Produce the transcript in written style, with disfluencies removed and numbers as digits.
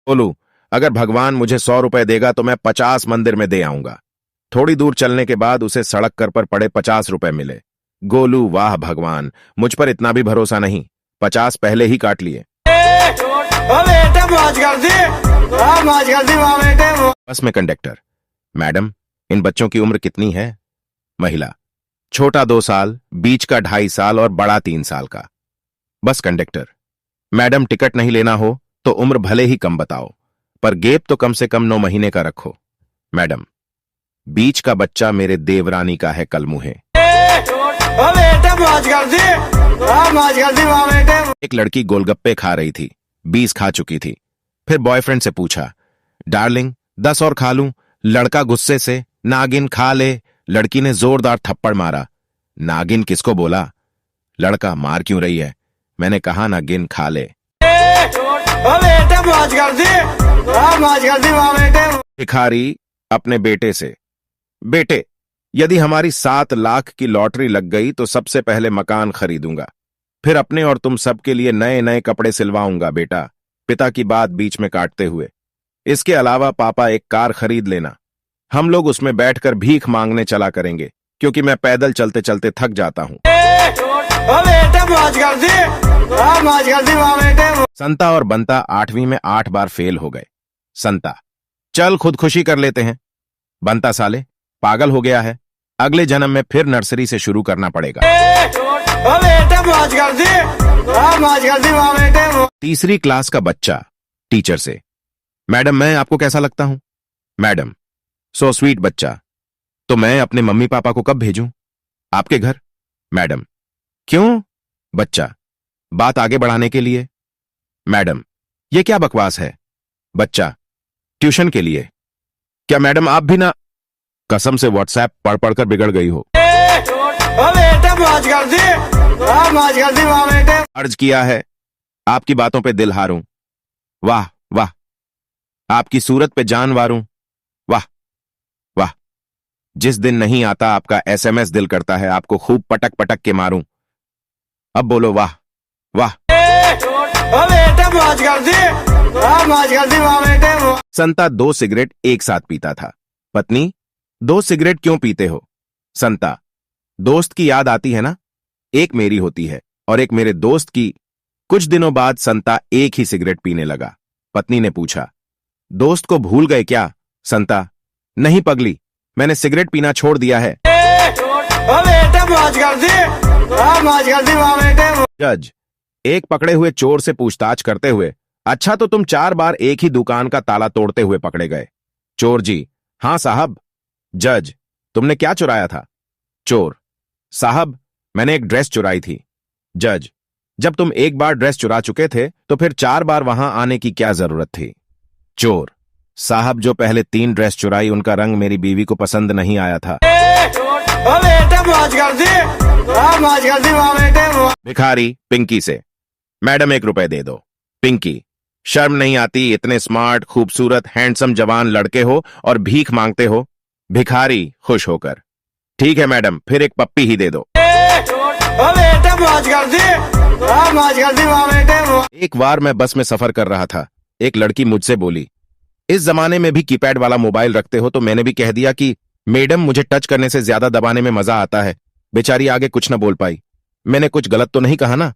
बोलू, अगर भगवान मुझे 100 रुपए देगा तो मैं 50 मंदिर में दे आऊंगा। थोड़ी दूर चलने के बाद उसे सड़क कर पर पड़े 50 रुपए मिले। गोलू, वाह भगवान, मुझ पर इतना भी भरोसा नहीं, 50 पहले ही काट लिए। बस में कंडक्टर, मैडम इन बच्चों की उम्र कितनी है? महिला, छोटा 2 साल, बीच का 2.5 साल और बड़ा 3 साल का। बस कंडक्टर, मैडम टिकट नहीं लेना हो तो उम्र भले ही कम बताओ, पर गेप तो कम से कम 9 महीने का रखो। मैडम, बीच का बच्चा मेरे देवरानी का है कलमुहे। एक लड़की गोलगप्पे खा रही थी, 20 खा चुकी थी। फिर बॉयफ्रेंड से पूछा, डार्लिंग 10 और खा लूं? लड़का गुस्से से, नागिन खा ले। लड़की ने जोरदार थप्पड़ मारा। नागिन किसको बोला? लड़का, मार क्यों रही है? मैंने कहा नागिन खा ले। भिखारी अपने बेटे से, बेटे यदि हमारी 7 लाख की लॉटरी लग गई तो सबसे पहले मकान खरीदूंगा, फिर अपने और तुम सबके लिए नए नए कपड़े सिलवाऊंगा बेटा। पिता की बात बीच में काटते हुए, इसके अलावा पापा एक कार खरीद लेना, हम लोग उसमें बैठकर भीख मांगने चला करेंगे, क्योंकि मैं पैदल चलते चलते थक जाता हूं। संता और बंता 8वीं में 8 बार फेल हो गए। संता, चल खुदकुशी कर लेते हैं। बंता, साले पागल हो गया है, अगले जन्म में फिर नर्सरी से शुरू करना पड़ेगा। तीसरी क्लास का बच्चा टीचर से, मैडम मैं आपको कैसा लगता हूं? मैडम, सो स्वीट बच्चा, तो मैं अपने मम्मी पापा को कब भेजूं? आपके घर। मैडम, क्यों? बच्चा, बात आगे बढ़ाने के लिए। मैडम, ये क्या बकवास है? बच्चा, ट्यूशन के लिए। क्या मैडम आप भी ना? कसम से व्हाट्सएप पढ़ पढ़कर बिगड़ गई हो। अर्ज किया है, आपकी बातों पे दिल हारूं, वाह वाह, आपकी सूरत पे जान वारूं, वाह वाह। जिस दिन नहीं आता आपका SMS दिल करता है आपको खूब पटक पटक के मारूं। अब बोलो वाह वाह। संता 2 सिगरेट एक साथ पीता था। पत्नी, 2 सिगरेट क्यों पीते हो? संता, दोस्त की याद आती है ना, एक मेरी होती है और एक मेरे दोस्त की। कुछ दिनों बाद संता एक ही सिगरेट पीने लगा। पत्नी ने पूछा, दोस्त को भूल गए क्या? संता, नहीं पगली, मैंने सिगरेट पीना छोड़ दिया है। जज, एक पकड़े हुए चोर से पूछताछ करते हुए, अच्छा तो तुम 4 बार एक ही दुकान का ताला तोड़ते हुए पकड़े गए। चोर जी, हां साहब। जज, तुमने क्या चुराया था? चोर, साहब मैंने एक ड्रेस चुराई थी। जज, जब तुम एक बार ड्रेस चुरा चुके थे तो फिर 4 बार वहां आने की क्या जरूरत थी? चोर, साहब जो पहले 3 ड्रेस चुराई उनका रंग मेरी बीवी को पसंद नहीं आया था। भिखारी पिंकी से, मैडम 1 रुपए दे दो। पिंकी, शर्म नहीं आती, इतने स्मार्ट खूबसूरत हैंडसम जवान लड़के हो और भीख मांगते हो? भिखारी खुश होकर, ठीक है मैडम, फिर एक पप्पी ही दे दो। एक बार मैं बस में सफर कर रहा था, एक लड़की मुझसे बोली, इस जमाने में भी कीपैड वाला मोबाइल रखते हो? तो मैंने भी कह दिया कि मैडम मुझे टच करने से ज्यादा दबाने में मजा आता है। बेचारी आगे कुछ न बोल पाई। मैंने कुछ गलत तो नहीं कहा ना?